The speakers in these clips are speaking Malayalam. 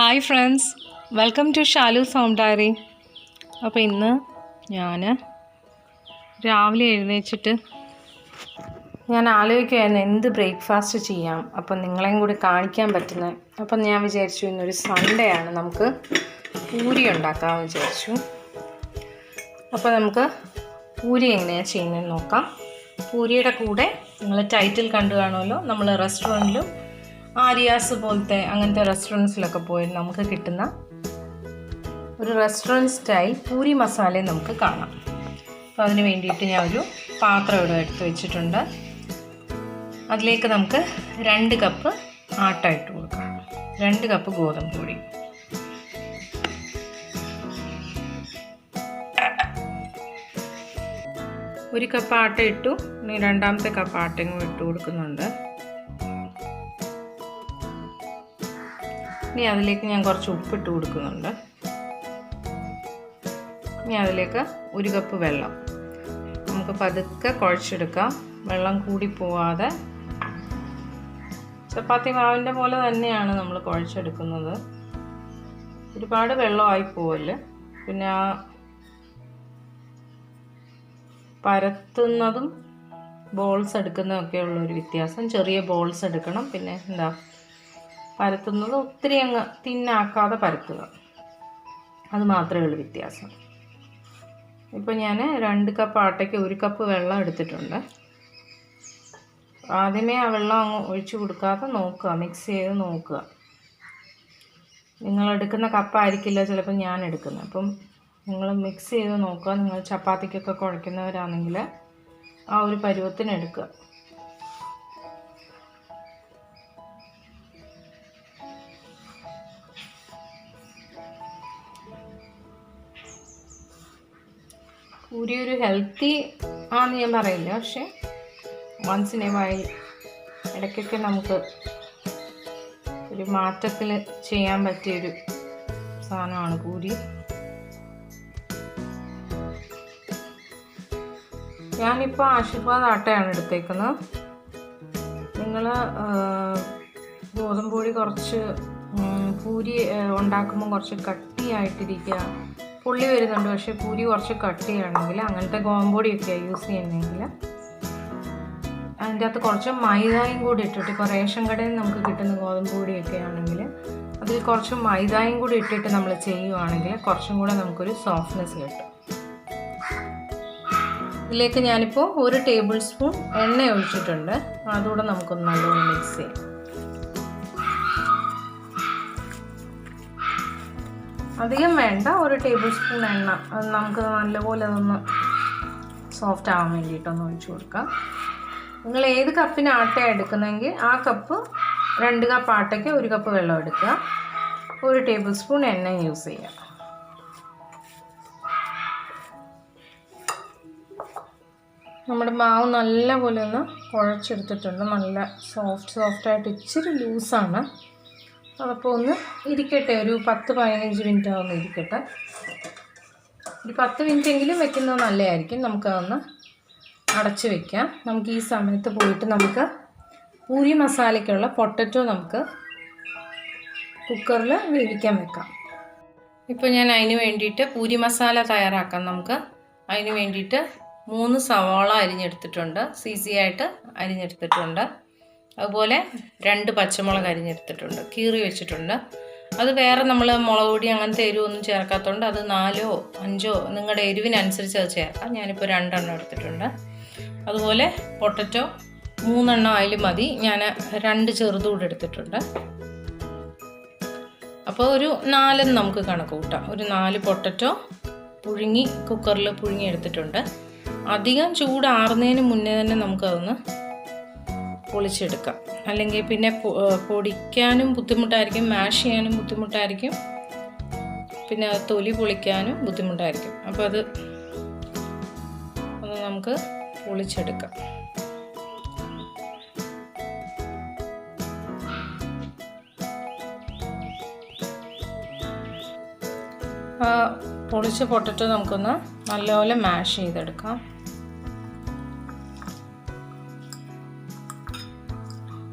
Hi friends, welcome to Shalu's home diary. അപ്പോൾ ഇന്ന് ഞാൻ രാവിലെ എഴുന്നേച്ചിട്ട് ഞാൻ ആലോചിക്കുകയായിരുന്നു എന്ത് ബ്രേക്ക്ഫാസ്റ്റ് ചെയ്യാം, അപ്പം നിങ്ങളെയും കൂടി കാണിക്കാൻ പറ്റുന്നത്. അപ്പം ഞാൻ വിചാരിച്ചു ഇന്നൊരു സൺഡേ ആണ്, നമുക്ക് പൂരി ഉണ്ടാക്കാമെന്ന് വിചാരിച്ചു. അപ്പോൾ നമുക്ക് പൂരി എങ്ങനെയാണ് ചെയ്യുന്നതെന്ന് നോക്കാം. പൂരിയുടെ കൂടെ നിങ്ങൾ ടൈറ്റിൽ കണ്ടു കാണുമല്ലോ, നമ്മൾ റെസ്റ്റോറൻറ്റിലും ആര്യാസ് പോലത്തെ അങ്ങനത്തെ റെസ്റ്റോറൻറ്റ്സിലൊക്കെ പോയി നമുക്ക് കിട്ടുന്ന ഒരു റെസ്റ്റോറൻറ്റ് സ്റ്റൈൽ പൂരി മസാലയും നമുക്ക് കാണാം. അപ്പോൾ അതിന് വേണ്ടിയിട്ട് ഞാൻ ഒരു പാത്രം ഇവിടെ എടുത്ത് വെച്ചിട്ടുണ്ട്. അതിലേക്ക് നമുക്ക് 2 കപ്പ് ആട്ട ഇട്ട് കൊടുക്കാം, 2 കപ്പ് ഗോതമ്പ് പൊടി, ഒരു കപ്പ് ആട്ട ഇട്ടു. ഇനി രണ്ടാമത്തെ കപ്പ് ആട്ടയും ഇട്ട് കൊടുക്കുന്നുണ്ട്. ഇനി അതിലേക്ക് ഞാൻ കുറച്ച് ഉപ്പിട്ട് കൊടുക്കുന്നുണ്ട്. ഇനി അതിലേക്ക് 1 കപ്പ് വെള്ളം നമുക്ക് പതുക്കെ കുഴച്ചെടുക്കാം, വെള്ളം കൂടി പോവാതെ. ചപ്പാത്തി മാവിൻ്റെ പോലെ തന്നെയാണ് നമ്മൾ കുഴച്ചെടുക്കുന്നത്, ഒരുപാട് വെള്ളമായി പോവല്. പിന്നെ ആ പരത്തുന്നതും ബോൾസ് എടുക്കുന്നതൊക്കെ ഉള്ളൊരു വ്യത്യാസം. ചെറിയ ബോൾസ് എടുക്കണം, പിന്നെ പരത്തുന്നത് ഒത്തിരി അങ്ങ് തിന്നാക്കാതെ പരത്തുക, അത് മാത്രമേ ഉള്ളൂ വ്യത്യാസം. ഇപ്പോൾ ഞാൻ 2 കപ്പ് ആട്ടയ്ക്ക് 1 കപ്പ് വെള്ളം എടുത്തിട്ടുണ്ട്. ആദ്യമേ ആ വെള്ളം അങ്ങ് ഒഴിച്ചു കൊടുക്കാതെ നോക്കുക, മിക്സ് ചെയ്ത് നോക്കുക. നിങ്ങളെടുക്കുന്ന കപ്പായിരിക്കില്ല ചിലപ്പോൾ ഞാൻ എടുക്കുന്നത്, അപ്പം നിങ്ങൾ മിക്സ് ചെയ്ത് നോക്കുക. നിങ്ങൾ ചപ്പാത്തിക്കൊക്കെ കുഴയ്ക്കുന്നവരാണെങ്കിൽ ആ ഒരു പരുവത്തിന് എടുക്കുക. പൂരി ഒരു ഹെൽത്തി ആണെന്ന് ഞാൻ പറയില്ല, പക്ഷേ വൺസ് ഇൻ എ വൈൽ ഇടയ്ക്കൊക്കെ നമുക്ക് ഒരു മാറ്റത്തിൽ ചെയ്യാൻ പറ്റിയൊരു സാധനമാണ് പൂരി. ഞാനിപ്പോൾ ആശീർവാദ് ആട്ടയാണ് എടുത്തേക്കുന്നത്. നിങ്ങൾ ഗോതമ്പ് പൊടി കുറച്ച് പൂരി ഉണ്ടാക്കുമ്പോൾ കുറച്ച് കട്ടിയായിട്ടിരിക്കുക, പുള്ളി വരുന്നുണ്ട്. പക്ഷേ പൂരി കുറച്ച് കട്ടിയാണെങ്കിൽ അങ്ങനത്തെ ഗോതമ്പ് പൊടിയൊക്കെയാണ് യൂസ് ചെയ്യുന്നതെങ്കിൽ അതിൻ്റെ അകത്ത് കുറച്ച് മൈദയും കൂടി ഇട്ടിട്ട്, ഇപ്പോൾ റേഷൻ കടയിൽ നമുക്ക് കിട്ടുന്ന ഗോതമ്പ് പൊടിയൊക്കെ ആണെങ്കിൽ അതിൽ കുറച്ച് മൈദയും കൂടി ഇട്ടിട്ട് നമ്മൾ ചെയ്യുവാണെങ്കിൽ കുറച്ചും കൂടെ നമുക്കൊരു സോഫ്റ്റ്നെസ് കിട്ടും. ഇതിലേക്ക് ഞാനിപ്പോൾ 1 ടേബിൾ സ്പൂൺ എണ്ണ ഒഴിച്ചിട്ടുണ്ട്. അതുകൂടെ നമുക്കൊന്ന് നല്ലോണം മിക്സ് ചെയ്യാം. അധികം വേണ്ട, 1 ടേബിൾ സ്പൂൺ എണ്ണ, അത് നമുക്ക് നല്ലപോലെ അതൊന്ന് സോഫ്റ്റ് ആവാൻ വേണ്ടിയിട്ടൊന്ന് ഒഴിച്ചു കൊടുക്കാം. നിങ്ങൾ ഏത് കപ്പിന് ആട്ടയാണ് എടുക്കുന്നതെങ്കിൽ ആ കപ്പ് 2 കപ്പ് ആട്ടയ്ക്ക് 1 കപ്പ് വെള്ളം എടുക്കുക, 1 ടേബിൾ സ്പൂൺ എണ്ണ യൂസ് ചെയ്യുക. നമ്മുടെ മാവ് നല്ലപോലെ ഒന്ന് കുഴച്ചെടുത്തിട്ടുണ്ട്, നല്ല സോഫ്റ്റായിട്ട്. ഇച്ചിരി ലൂസാണ്, അതപ്പോൾ ഒന്ന് ഇരിക്കട്ടെ, ഒരു 10-15 മിനിറ്റ് ആവുന്ന ഇരിക്കട്ടെ. ഒരു 10 മിനിറ്റെങ്കിലും വെക്കുന്നത് നല്ലതായിരിക്കും. നമുക്കതൊന്ന് അടച്ച് വയ്ക്കാം. നമുക്ക് ഈ സമയത്ത് പോയിട്ട് നമുക്ക് പൂരി മസാലയ്ക്കുള്ള പൊട്ടറ്റോ നമുക്ക് കുക്കറിൽ വേവിക്കാൻ വെക്കാം. ഇപ്പോൾ ഞാൻ അതിന് വേണ്ടിയിട്ട് പൂരി മസാല തയ്യാറാക്കാം. അതിന് വേണ്ടിയിട്ട് 3 സവാള അരിഞ്ഞെടുത്തിട്ടുണ്ട്, ഈസിയായിട്ട് അരിഞ്ഞെടുത്തിട്ടുണ്ട്. അതുപോലെ 2 പച്ചമുളക് അരിഞ്ഞെടുത്തിട്ടുണ്ട്, കീറി വെച്ചിട്ടുണ്ട്. അത് വേറെ നമ്മൾ മുളക് പൊടി അങ്ങനത്തെ എരിവൊന്നും ചേർക്കാത്തതുകൊണ്ട് അത് 4ഓ 5ഓ നിങ്ങളുടെ എരിവിനനുസരിച്ച് അത് ചേർക്കാം. ഞാനിപ്പോൾ 2 എണ്ണം എടുത്തിട്ടുണ്ട്. അതുപോലെ പൊട്ടറ്റോ 3 എണ്ണം ആയാലും മതി, ഞാൻ 2 ചെറുതൂടെ എടുത്തിട്ടുണ്ട്. അപ്പോൾ ഒരു 4 നമുക്ക് കണക്ക് കൂട്ടാം. ഒരു 4 പൊട്ടറ്റോ കുക്കറിൽ പുഴുങ്ങി എടുത്തിട്ടുണ്ട്. അധികം ചൂടാറുന്നതിന് മുന്നേ തന്നെ നമുക്കതൊന്ന് പൊളിച്ചെടുക്കാം, അല്ലെങ്കിൽ പിന്നെ പൊടിക്കാനും ബുദ്ധിമുട്ടായിരിക്കും, മാഷ് ചെയ്യാനും ബുദ്ധിമുട്ടായിരിക്കും, പിന്നെ തൊലി പൊളിക്കാനും ബുദ്ധിമുട്ടായിരിക്കും. അപ്പോൾ അത് നമുക്ക് പൊളിച്ചെടുക്കാം. പൊളിച്ച പൊട്ടറ്റോ നമുക്കൊന്ന് നല്ലപോലെ മാഷ് ചെയ്തെടുക്കാം.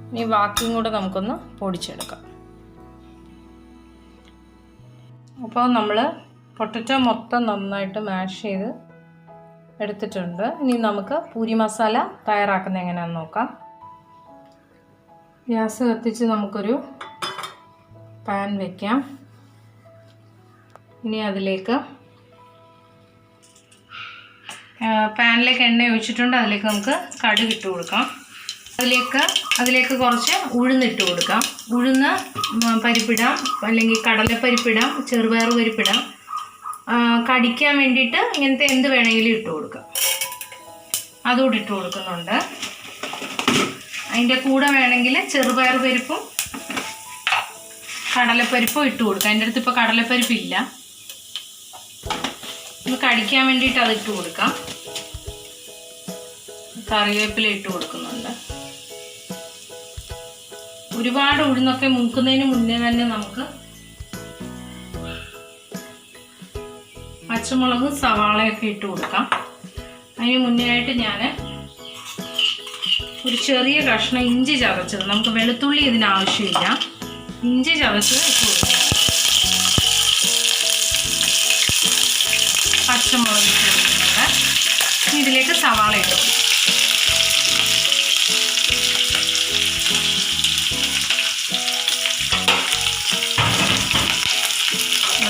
ഇനി ബാക്കിയും കൂടെ നമുക്കൊന്ന് പൊടിച്ചെടുക്കാം. അപ്പോൾ നമ്മൾ പൊട്ടറ്റോ മൊത്തം നന്നായിട്ട് മാഷ് ചെയ്ത് എടുത്തിട്ടുണ്ട്. ഇനി നമുക്ക് പൂരി മസാല തയ്യാറാക്കുന്നത് എങ്ങനെയാണെന്ന് നോക്കാം. ഗ്യാസ് കത്തിച്ച് നമുക്കൊരു പാൻ വയ്ക്കാം. ഇനി അതിലേക്ക് പാനിലേക്ക് എണ്ണ ഒഴിച്ചിട്ടുണ്ട്. അതിലേക്ക് നമുക്ക് കടുക് ഇട്ട് കൊടുക്കാം. അതിലേക്ക് കുറച്ച് ഉഴുന്നിട്ട് കൊടുക്കാം. ഉഴുന്ന് പരിപ്പിടാം, അല്ലെങ്കിൽ കടലപ്പരിപ്പിടാം, ചെറുപയർ പരിപ്പിടാം. കടിക്കാൻ വേണ്ടിയിട്ട് ഇങ്ങനത്തെ എന്ത് വേണമെങ്കിലും ഇട്ട് കൊടുക്കാം. അതുകൂടി ഇട്ട് കൊടുക്കുന്നുണ്ട്. അതിൻ്റെ കൂടെ വേണമെങ്കിൽ ചെറുപയർ പരിപ്പും കടലപ്പരിപ്പും ഇട്ട് കൊടുക്കാം. എൻ്റെ അടുത്ത് ഇപ്പോൾ കടലപ്പരിപ്പില്ല. ഒന്ന് കടിക്കാൻ വേണ്ടിയിട്ട് അത് ഇട്ട് കൊടുക്കാം. കറിവേപ്പില ഇട്ട് കൊടുക്കുന്നുണ്ട്. ഒരുപാട് ഉഴുന്നൊക്കെ മൂക്കുന്നതിന് മുന്നേ തന്നെ നമുക്ക് പച്ചമുളകും സവാളയൊക്കെ ഇട്ട് കൊടുക്കാം. അതിന് മുന്നേ ആയിട്ട് ഞാൻ ഒരു ചെറിയ കഷ്ണം ഇഞ്ചി ചതച്ചത്, നമുക്ക് വെളുത്തുള്ളി ഇതിനാവശ്യമില്ല, ഇഞ്ചി ചതച്ചത് ഇട്ട് കൊടുക്കാം. പച്ചമുളക് ഇട്ട് കൊടുക്കുന്നുണ്ട്. ഇതിലേക്ക് സവാള ഇട്ട് കൊടുക്കും.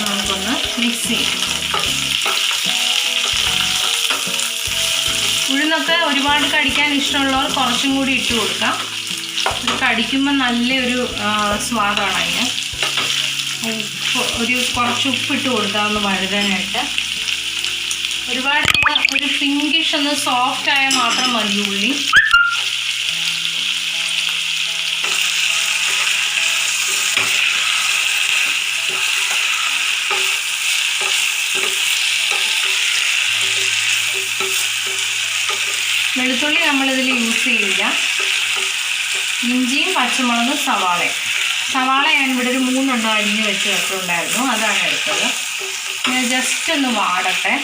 നമുക്കൊന്ന് മിക്സ് ചെയ്യും. ഉഴുന്നൊക്കെ ഒരുപാട് കടിക്കാൻ ഇഷ്ടമുള്ളവർ കുറച്ചും കൂടി ഇട്ട് കൊടുക്കാം. കടിക്കുമ്പോൾ നല്ലൊരു സ്വാദാണ് അതിന്. കുറച്ച് ഉപ്പിട്ട് കൊടുക്കാം ഒന്ന് വഴുതാനായിട്ട്. ഒരുപാട് ഒരു പിങ്കിഷ് ഒന്ന് സോഫ്റ്റ് ആയാൽ മാത്രം മതി ഉള്ളി. വെളുത്തുള്ളി നമ്മളിതിൽ യൂസ് ചെയ്യില്ല. ഇഞ്ചിയും പച്ചമുളകും സവാള ഞാനിവിടെ ഒരു 3 എണ്ണം അരിഞ്ഞ് വെച്ച് വെച്ചിട്ടുണ്ടായിരുന്നു, അതാണ് എടുത്തത്. ഞാൻ ജസ്റ്റ് ഒന്ന് വാടട്ടെ.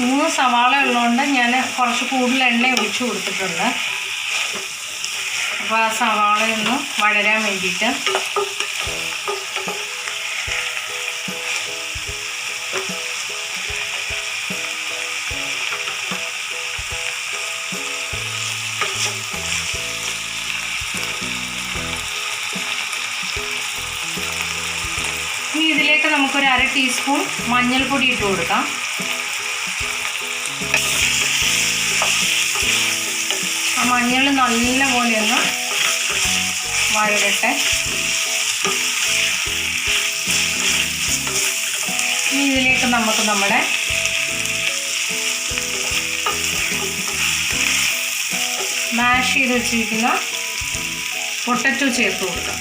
മൂന്ന് സവാള ഉള്ളതുകൊണ്ട് ഞാൻ കുറച്ച് കൂടുതൽ എണ്ണ ഒഴിച്ചു കൊടുത്തിട്ടുണ്ട്. അപ്പോൾ ആ സവാളയൊന്ന് വഴരാൻ വേണ്ടിയിട്ട് ഇനി ഇതിലേക്ക് നമുക്കൊരു 1/2 ടീസ്പൂൺ മഞ്ഞൾപ്പൊടി ഇട്ട് കൊടുക്കാം. ആ മഞ്ഞൾ നല്ലപോലെ ഒന്ന് വഴരട്ടെ. ഇനി ഇതിലേക്ക് നമുക്ക് നമ്മുടെ മാഷ് ചെയ്ത് വെച്ചിരിക്കുന്ന പൊട്ടറ്റോ ചേർത്ത് കൊടുക്കാം.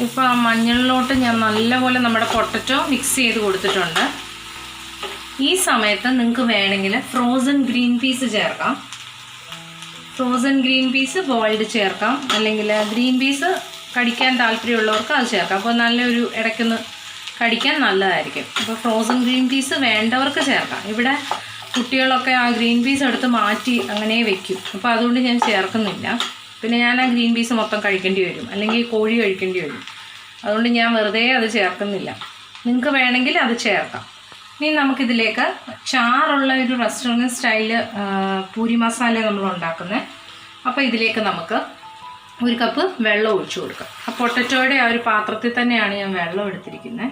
ഇപ്പോൾ ആ മഞ്ഞളിലോട്ട് ഞാൻ നല്ലപോലെ നമ്മുടെ പൊട്ടറ്റോ മിക്സ് ചെയ്ത് കൊടുത്തിട്ടുണ്ട്. ഈ സമയത്ത് നിങ്ങൾക്ക് വേണമെങ്കിൽ ഫ്രോസൺ ഗ്രീൻ പീസ് ചേർക്കാം. ഫ്രോസൺ ഗ്രീൻ പീസ് ബോയിൽഡ് ചേർക്കാം, അല്ലെങ്കിൽ ഗ്രീൻ പീസ് കടിക്കാൻ താല്പര്യമുള്ളവർക്ക് അത് ചേർക്കാം. അപ്പോൾ നല്ലൊരു ഇടയ്ക്കൊന്ന് കടിക്കാൻ നല്ലതായിരിക്കും. അപ്പോൾ ഫ്രോസൺ ഗ്രീൻ പീസ് വേണ്ടവർക്ക് ചേർക്കാം. ഇവിടെ കുട്ടികളൊക്കെ ആ ഗ്രീൻ പീസ് എടുത്ത് മാറ്റി അങ്ങനെ വെക്കും. അപ്പോൾ അതുകൊണ്ട് ഞാൻ ചേർക്കുന്നില്ല. പിന്നെ ഞാൻ ആ ഗ്രീൻ പീസ് മൊത്തം കഴിക്കേണ്ടി വരും, അല്ലെങ്കിൽ കോഴി കഴിക്കേണ്ടി വരും. അതുകൊണ്ട് ഞാൻ വെറുതെ അത് ചേർക്കുന്നില്ല. നിങ്ങൾക്ക് വേണമെങ്കിൽ അത് ചേർക്കാം. ഇനി നമുക്കിതിലേക്ക് ചാറുള്ള ഒരു റെസ്റ്റോറൻറ്റ് സ്റ്റൈല് പൂരി മസാല നമ്മൾ ഉണ്ടാക്കുന്നത്. അപ്പോൾ ഇതിലേക്ക് നമുക്ക് 1 കപ്പ് വെള്ളം ഒഴിച്ചു കൊടുക്കാം. ആ പൊട്ടറ്റോയുടെ ആ ഒരു പാത്രത്തിൽ തന്നെയാണ് ഞാൻ വെള്ളം എടുത്തിരിക്കുന്നത്.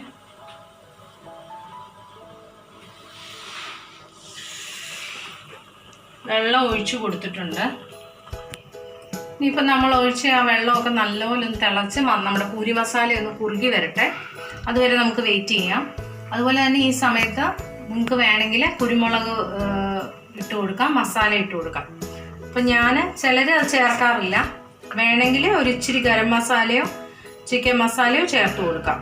വെള്ളം ഒഴിച്ചു കൊടുത്തിട്ടുണ്ട്. ഇനിയിപ്പോൾ നമ്മൾ ഒഴിച്ച് ആ വെള്ളമൊക്കെ നല്ലപോലെ ഒന്ന് തിളച്ച് നമ്മുടെ പൂരി മസാല ഒന്ന് കുറുകി വരട്ടെ. അതുവരെ നമുക്ക് വെയിറ്റ് ചെയ്യാം. അതുപോലെ തന്നെ ഈ സമയത്ത് നിങ്ങൾക്ക് വേണമെങ്കിൽ കുരുമുളക് ഇട്ട് കൊടുക്കാം, മസാല ഇട്ട് കൊടുക്കാം. അപ്പം ചിലർ അത് ചേർക്കാറില്ല. വേണമെങ്കിൽ ഒരു ഇച്ചിരി ഗരം മസാലയോ ചിക്കൻ മസാലയോ ചേർത്ത് കൊടുക്കാം.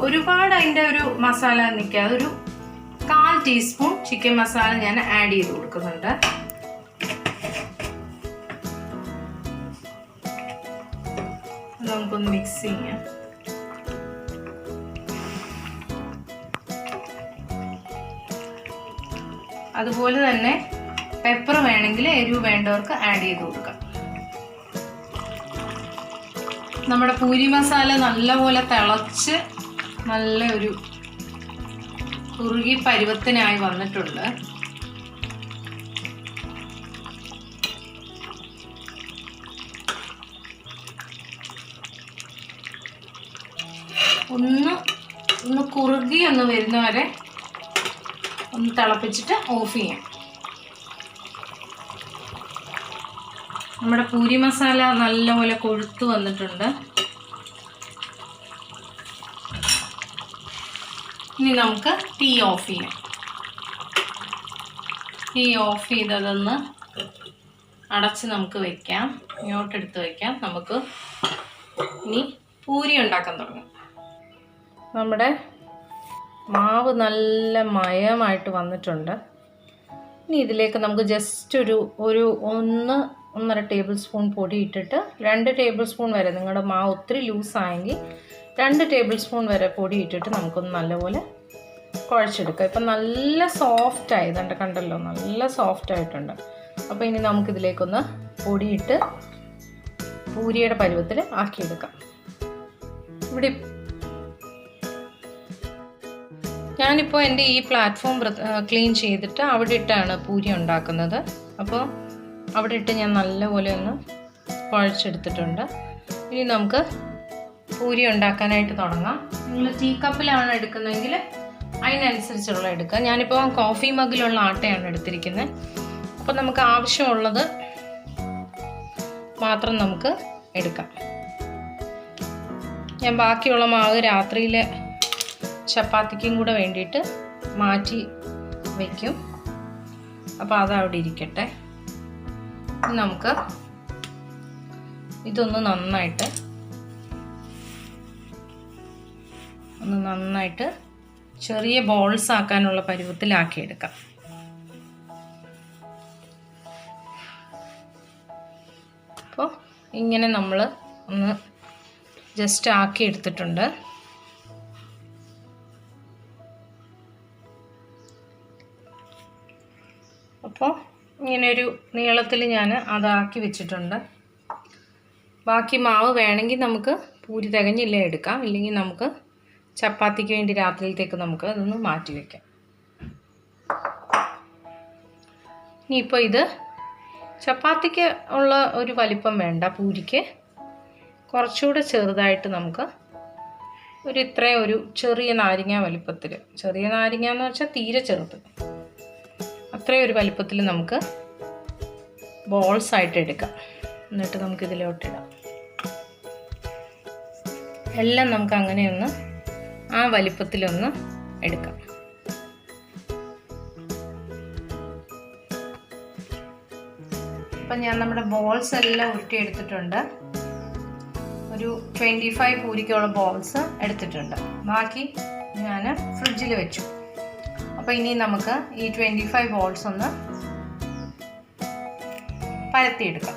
ഒരുപാട് അതിൻ്റെ ഒരു മസാല നിൽക്കാതെ ഒരു 1/4 ടീസ്പൂൺ ചിക്കൻ മസാല ഞാൻ ആഡ് ചെയ്ത് കൊടുക്കുന്നുണ്ട്. നമുക്കൊന്ന് മിക്സ് ചെയ്യാം. അതുപോലെ തന്നെ പെപ്പർ വേണമെങ്കിൽ എരിവ് വേണ്ടവർക്ക് ആഡ് ചെയ്ത് കൊടുക്കാം. നമ്മുടെ പൂരി മസാല നല്ലപോലെ തിളച്ച് നല്ല ഒരു കുറുകി പരുവത്തിനായി വന്നിട്ടുണ്ട്. ഒന്ന് കുറുകി ഒന്ന് വരുന്നവരെ ഒന്ന് തിളപ്പിച്ചിട്ട് ഓഫ് ചെയ്യാം. നമ്മുടെ പൂരി മസാല നല്ലപോലെ കൊഴുത്ത് വന്നിട്ടുണ്ട്. ഇനി നമുക്ക് തീ ഓഫ് ചെയ്യാം. തീ ഓഫ് ചെയ്തതൊന്ന് അടച്ച് നമുക്ക് വെക്കാം, ഇങ്ങോട്ടെടുത്ത് വെക്കാം. നമുക്ക് ഇനി പൂരി ഉണ്ടാക്കാൻ തുടങ്ങാം. നമ്മുടെ മാവ് നല്ല മയമായിട്ട് വന്നിട്ടുണ്ട്. ഇനി ഇതിലേക്ക് നമുക്ക് ജസ്റ്റ് ഒരു 1-1.5 ടേബിൾ സ്പൂൺ പൊടി ഇട്ടിട്ട് 2 ടേബിൾ സ്പൂൺ വരെ, നിങ്ങളുടെ മാവ് ഒത്തിരി ലൂസായെങ്കിൽ 2 ടേബിൾ സ്പൂൺ വരെ പൊടി ഇട്ടിട്ട് നമുക്കൊന്ന് നല്ലപോലെ കുഴച്ചെടുക്കാം. ഇപ്പം നല്ല സോഫ്റ്റായി, ഇതുണ്ട് കണ്ടല്ലോ, നല്ല സോഫ്റ്റായിട്ടുണ്ട്. അപ്പോൾ ഇനി നമുക്കിതിലേക്കൊന്ന് പൊടിയിട്ട് പൂരിയുടെ പരുവത്തിൽ ആക്കിയെടുക്കാം. ഇവിടെ ഞാനിപ്പോൾ എൻ്റെ ഈ പ്ലാറ്റ്ഫോം ക്ലീൻ ചെയ്തിട്ട് അവിടെ ഇട്ടാണ് പൂരി ഉണ്ടാക്കുന്നത്. അപ്പോൾ അവിടെ ഇട്ട് ഞാൻ നല്ലപോലെ ഒന്ന് കുഴച്ചെടുത്തിട്ടുണ്ട്. ഇനി നമുക്ക് പൂരി ഉണ്ടാക്കാനായിട്ട് തുടങ്ങാം. നിങ്ങൾ ടീ കപ്പിലാണ് എടുക്കുന്നതെങ്കിൽ അതിനനുസരിച്ചുള്ള എടുക്കുക. ഞാനിപ്പോൾ കോഫി മഗ്ഗിലുള്ള ആട്ടയാണ് എടുത്തിരിക്കുന്നത്. അപ്പോൾ നമുക്ക് ആവശ്യമുള്ളത് മാത്രം നമുക്ക് എടുക്കാം. ഞാൻ ബാക്കിയുള്ള മാവ് രാത്രിയിൽ ചപ്പാത്തിക്കും കൂടെ വേണ്ടിയിട്ട് മാറ്റി വയ്ക്കും. അപ്പോൾ അതവിടെ ഇരിക്കട്ടെ. നമുക്ക് ഇതൊന്ന് നന്നായിട്ട് ചെറിയ ബോൾസ് ആക്കാനുള്ള പരുവത്തിലാക്കിയെടുക്കാം. അപ്പോൾ ഇങ്ങനെ നമ്മൾ ഒന്ന് ജസ്റ്റ് ആക്കി എടുത്തിട്ടുണ്ട്. അപ്പോൾ ഇങ്ങനെയൊരു നീളത്തിൽ ഞാൻ അതാക്കി വെച്ചിട്ടുണ്ട്. ബാക്കി മാവ് വേണമെങ്കിൽ നമുക്ക് പൂരി തികഞ്ഞില്ലേ എടുക്കാം, ഇല്ലെങ്കിൽ നമുക്ക് ചപ്പാത്തിക്ക് വേണ്ടി രാത്രിയിലത്തേക്ക് നമുക്ക് അതൊന്ന് മാറ്റി വയ്ക്കാം. ഇനിയിപ്പോൾ ഇത് ചപ്പാത്തിക്ക് ഉള്ള ഒരു വലിപ്പം വേണ്ട, പൂരിക്ക് കുറച്ചുകൂടെ ചെറുതായിട്ട് നമുക്ക് ഇത്രയും ഒരു ചെറിയ നാരങ്ങ വലിപ്പത്തിൽ, ചെറിയ നാരങ്ങ എന്ന് വെച്ചാൽ തീരെ ചെറുത്, അത്രയും ഒരു വലിപ്പത്തിൽ നമുക്ക് ബോൾസ് ആയിട്ട് എടുക്കാം. എന്നിട്ട് നമുക്ക് ഇതിലോട്ടിടാം. എല്ലാം നമുക്ക് അങ്ങനെയൊന്ന് ആ വലിപ്പത്തിലൊന്ന് എടുക്കാം. അപ്പം ഞാൻ നമ്മുടെ ബോൾസ് എല്ലാം ഉരുട്ടിയെടുത്തിട്ടുണ്ട്. ഒരു 25 പൂരിക്കുള്ള ബോൾസ് എടുത്തിട്ടുണ്ട്. ബാക്കി ഞാൻ ഫ്രിഡ്ജിൽ വെച്ചു. അപ്പോൾ ഇനി നമുക്ക് ഈ 25 ബോൾസ് ഒന്ന് പരത്തിയെടുക്കാം.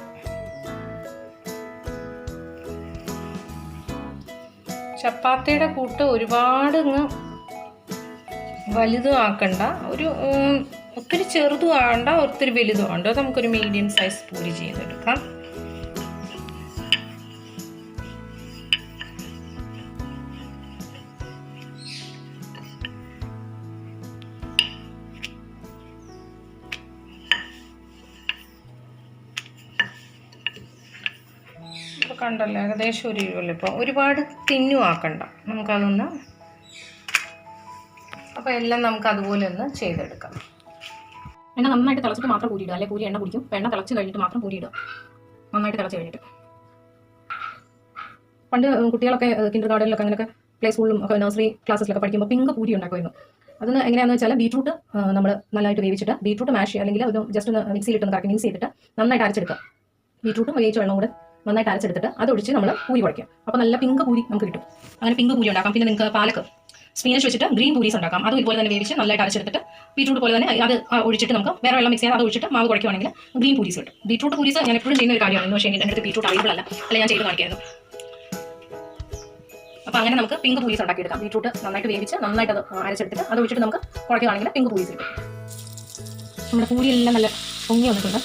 ചപ്പാത്തിയുടെ കൂട്ട് ഒരുപാട് വലുതും ആക്കണ്ട, ഒത്തിരി ചെറുതും ആകണ്ട, ഒത്തിരി വലുതും ആകണ്ട. നമുക്കൊരു മീഡിയം സൈസ് പൂരി ചെയ്തെടുക്കാം. കണ്ടല്ലോ, ഏകദേശം ഒരു വലിപ്പം, ഒരുപാട് തിന്നും ആക്കണ്ട, നമുക്കതൊന്ന്. അപ്പോൾ എല്ലാം നമുക്ക് അതുപോലെ ഒന്ന് ചെയ്തെടുക്കാം. എണ്ണ നന്നായിട്ട് തിളച്ചിട്ട് മാത്രം പൂരി ഇടുക, അല്ലെങ്കിൽ പൂരി എണ്ണ കുടിക്കും. എണ്ണ തിളച്ച് കഴിഞ്ഞിട്ട് മാത്രം പൂരി ഇടുക, നന്നായിട്ട് തിളച്ച് കഴിഞ്ഞിട്ട്. പണ്ട് കുട്ടികളൊക്കെ കിൻഡർ ഗാർഡനിലൊക്കെ അങ്ങനെയൊക്കെ പ്ലേ സ്കൂളിലും ഒക്കെ നഴ്സറി ക്ലാസ്സിലൊക്കെ പഠിക്കുമ്പോൾ പിങ്ക് പൂരി ഉണ്ടാക്കുമായിരുന്നു. അതിന് എങ്ങനെയാണെന്ന് വെച്ചാൽ ബീട്രൂട്ട് നമ്മൾ നല്ലതായിട്ട് വേവിച്ചിട്ട് ബീട്രൂട്ട് മാഷ് അല്ലെങ്കിൽ ഒരു ജസ്റ്റ് ഒന്ന് മിക്സിയിലിട്ടൊന്ന് കറക്കി മിക്സ് ചെയ്തിട്ട് നന്നായിട്ട് അരച്ചെടുക്കുക. ബീട്രൂട്ടും വേവിച്ച വെള്ളം കൂടെ നന്നായിട്ട് അരച്ചെടുത്തിട്ട് അതൊഴിച്ച് നമ്മൾ പൂരി കുഴയ്ക്കും. അപ്പോൾ നല്ല പിങ്ക് പൂരി നമുക്ക് കിട്ടും. അങ്ങനെ പിങ്ക് പൂരി ഉണ്ടാക്കാം. പിന്നെ നിങ്ങൾക്ക് പാലക്ക് സ്പീനച്ച് വെച്ചിട്ട് ഗ്രീൻ പൂരീസ് ഉണ്ടാക്കാം. അതും ഇതുപോലെ തന്നെ വേവിച്ച് നല്ലതായിട്ട് അരച്ചെടുത്തിട്ട് ബീട്രൂട്ട് പോലെ തന്നെ അത് ഒഴിച്ചിട്ട് നമുക്ക് വേറെ വെള്ളം മിക്സ് ചെയ്യാൻ അത് ഒഴിച്ചിട്ട് മാവ് കുഴയ്ക്കുവാണെങ്കിൽ ഗ്രീൻ പൂരീസ് കിട്ടും. ബീട്രൂട്ട് പൂരീസ് ഞാൻ എപ്പോഴും ചെയ്യുന്ന ഒരു കാര്യമാണ്. പക്ഷേ എൻ്റെ അടുത്ത് ബീട്രൂട്ട് അവൈലബിൾ അല്ല, ഞാൻ ചെയ്ത് കാണിക്കായിരുന്നു. അപ്പോൾ അങ്ങനെ നമുക്ക് പിങ്ക് പൂരീസ് ഉണ്ടാക്കിയെടുക്കാം. ബീട്രൂട്ട് നന്നായിട്ട് വേവിച്ച് നന്നായിട്ട് അത് അരച്ചെടുത്തിട്ട് അത് ഒഴിച്ചിട്ട് നമുക്ക് കുഴക്കുകയാണെങ്കിൽ പിങ്ക് പൂരീസ് കിട്ടും. നമ്മുടെ പൂരിയെല്ലാം നല്ല പൊങ്ങി വന്നിട്ടുണ്ട്.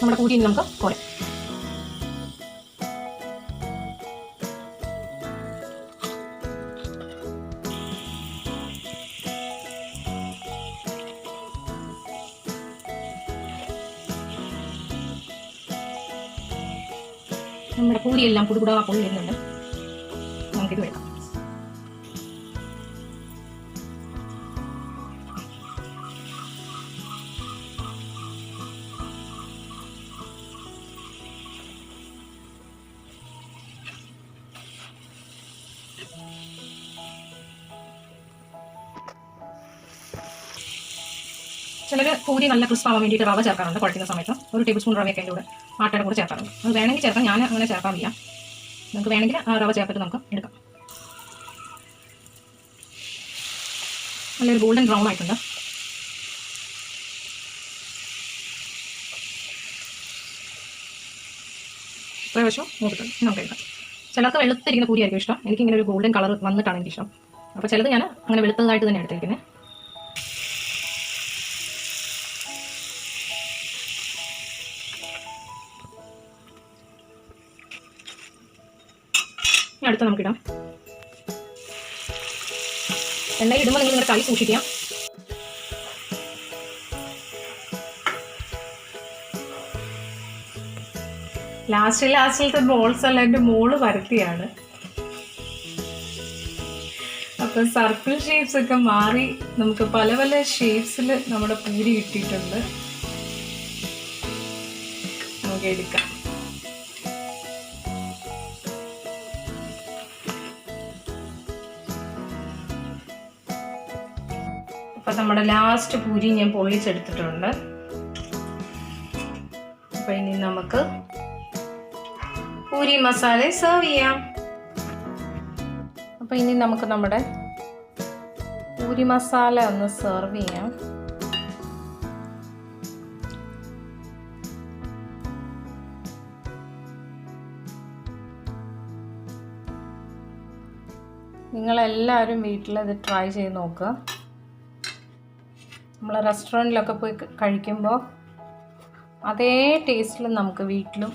നമ്മുടെ പൂരി നമുക്ക് കോരാം. നമ്മുടെ പൂരിയെല്ലാം പുടുപുടാ പൊള്ളി വരുന്നുണ്ട്. നമുക്കിത് എടുക്കാം. ചിലർ പൂരി നല്ല ക്രിസ്പാവാൻ വേണ്ടിയിട്ട് റവ ചേർക്കാറുണ്ട്. കുഴക്കുന്ന സമയത്ത് 1 ടേബിൾ സ്പൂൺ റവയൊക്കെ അതിൻ്റെ കൂടെ ആട്ടയുടെ കൂടെ ചേർക്കാറുണ്ട്. അത് വേണമെങ്കിൽ ചേർക്കാം, ഞാൻ അങ്ങനെ ചേർക്കാറില്ല. നമുക്ക് വേണമെങ്കിൽ ആ റവ ചേർത്തിട്ട് നമുക്ക് എടുക്കാം. നല്ലൊരു ഗോൾഡൻ ബ്രൗൺ ആയിട്ടുണ്ട്. ഇത്ര വശം നോക്കിയിട്ടുണ്ട്. നമുക്ക് എടുക്കാം. ചിലർക്ക് വെളുത്തിരിക്കുന്ന പൂരി ആയിരിക്കും ഇഷ്ടം. എനിക്കിങ്ങനെ ഒരു ഗോൾഡൻ കളർ വന്നിട്ടാണ് എനിക്കിഷ്ടം. അപ്പോൾ ചിലത് ഞാൻ അങ്ങനെ വെളുത്തതായിട്ട് തന്നെ എടുത്തിരിക്കുന്നത്. അടുത്ത് നമുക്കിടാം. എണ്ണയിൽ ഇടുമ്പോൾ നിങ്ങൾ നിങ്ങളുടെ കൈ സൂക്ഷിക്കാം. ലാസ്റ്റിലത്തെ ബോൾസ് എല്ലാം എൻ്റെ മോള് പരത്തിയാണ്. അപ്പം സർക്കിൾ ഷേപ്സ് ഒക്കെ മാറി നമുക്ക് പല പല ഷേപ്സിൽ നമ്മുടെ പൂരി കിട്ടിയിട്ടുണ്ട്. നമുക്ക് എടുക്കാം. അപ്പം നമ്മുടെ ലാസ്റ്റ് പൂരി ഞാൻ പൊള്ളിച്ചെടുത്തിട്ടുണ്ട്. അപ്പം ഇനി നമുക്ക് പൂരി മസാല സെർവ് ചെയ്യാം. അപ്പം ഇനി നമുക്ക് നമ്മുടെ പൂരി മസാല ഒന്ന് സെർവ് ചെയ്യാം. നിങ്ങളെല്ലാവരും വീട്ടിലത് ട്രൈ ചെയ്ത് നോക്കുക. നമ്മൾ റെസ്റ്റോറൻറ്റിലൊക്കെ പോയി കഴിക്കുമ്പോൾ അതേ ടേസ്റ്റിൽ നമുക്ക് വീട്ടിലും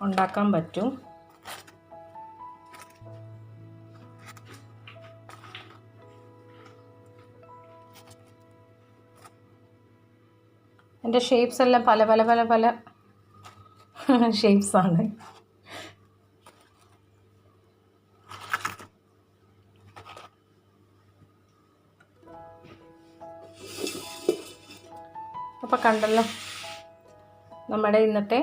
ഉണ്ടാക്കാൻ പറ്റും. എൻ്റെ ഷേപ്സ് എല്ലാം പല പല പല പല ഷേപ്സാണ്. അപ്പോൾ കണ്ടല്ലോ നമ്മുടെ ഇന്നത്തെ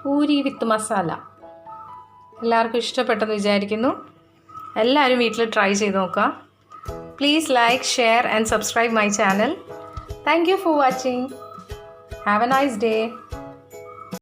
പൂരി വിത്ത് മസാല. എല്ലാവർക്കും ഇഷ്ടപ്പെട്ടെന്ന് വിചാരിക്കുന്നു. എല്ലാവരും വീട്ടിൽ ട്രൈ ചെയ്ത് നോക്കുക. Please like, share and subscribe my channel. Thank you for watching. Have a nice day.